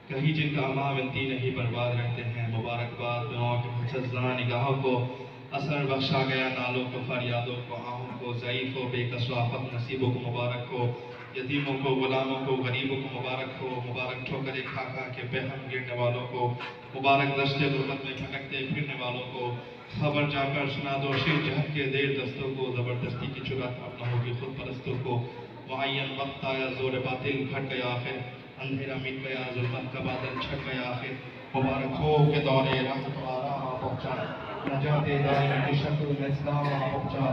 कहीं जिनका अमावंती नहीं बर्बाद रहते हैं। मुबारकबाद दुआओं के मुसज्जा निगाहों को असर बख्शा गया, नालों को फरियादों को आहों को ज़ईफ़ व बेकसवाफत नसीबों को मुबारक हो, यतीमों को गुलामों को गरीबों को मुबारक हो। मुबारक ठोकरे खा खा के बेहम गिरने वालों को, मुबारक दस्ते गुर्बत में भटकते फिरने वालों को। खबर जाकर सुना दो शिर जहर के देर दस्तों को, ज़बरदस्ती की जुरात अब न होगी खुद परस्तों को। मुअय्यन वक्त आया ज़ोर बातिल घट गया आखिर, अंधेरा मिट गया जुल्मत का बादल छट गया आखिर। मुबारक हो के दौरे रहमत व आराम आ पहुंचा, नजाते दायरे की शक्ल में इस्लाम आ पहुंचा।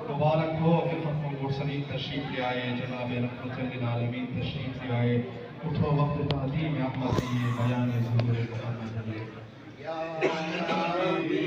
मुबारक हो कि फ़ख्रुल मुरसलीन तशरीफ ले आए, जनाब रहमतुल लिल आलमीन तशरीफ ले आए। उठो वक्त ताज़ीम अहमदी बयान ज़ुहूर मुहम्मद या नबी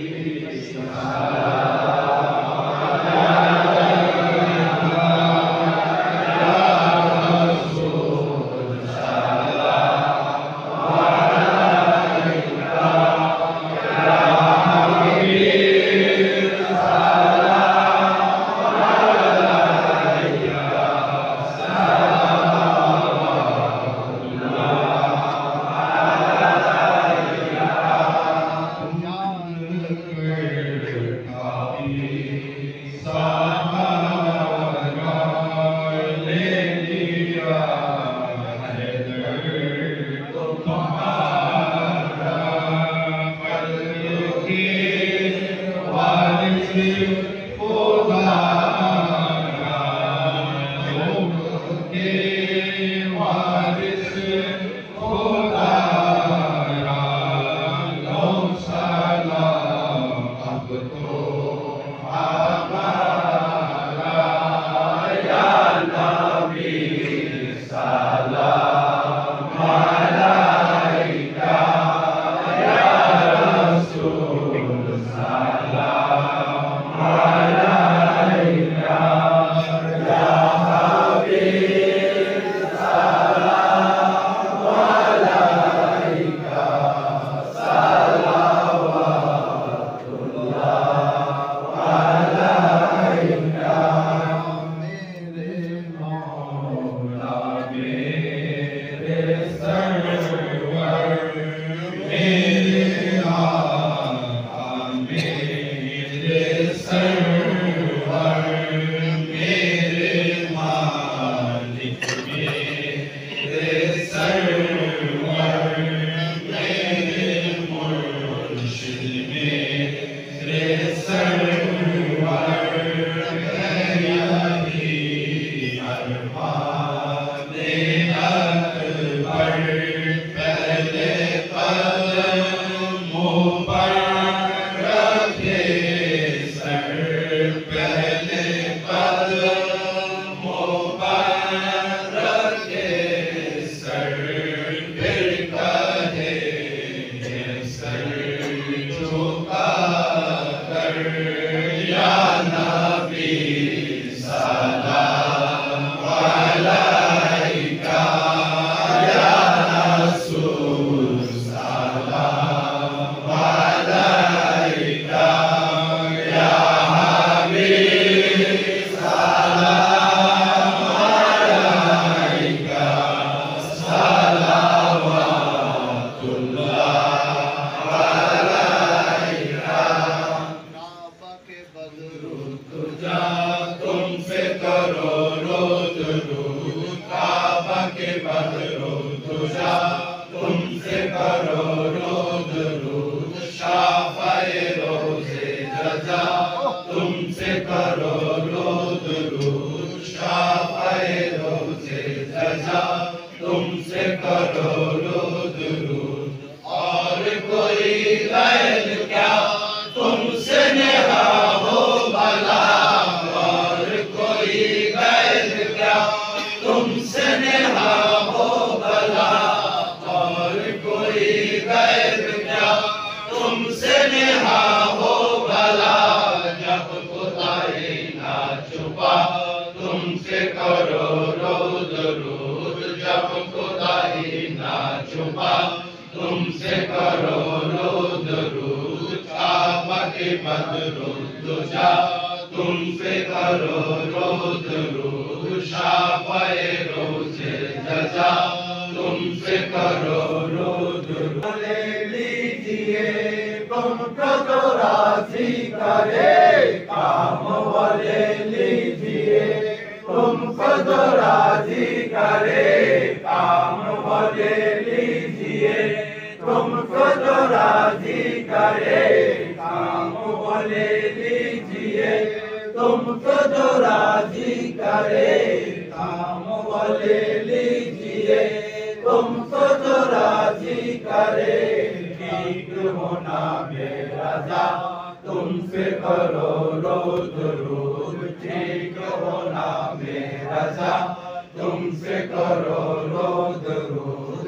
तुमसे नेहा गैब क्या तुमसे नेहा हो भला, जब खुदाई ना छुपा तुमसे करो रोज रोज, जब खुदाई ना छुपा तुमसे करो रोज रोज, कामके बदरुद्दुजा तुमसे करो रोज रोज, शाफ़ए रोज़े जज़ा तुमसे करो रोज रोज। ले लीजिए तुमको तो राज़ी करे काम, वाले लीजिए तुमको तो राज़ी करे काम, वाले लीजिए तुमको तो राज़ी करे काम, वाले लीजिए तुमको तो राज़ी करे काम, वाले लीजिए तुमको तो राज़ी करे। ठीक होना मेरा जा तुमसे करो रोज रोज, ठीक होना मेरा जा तुमसे करो रोज रोज,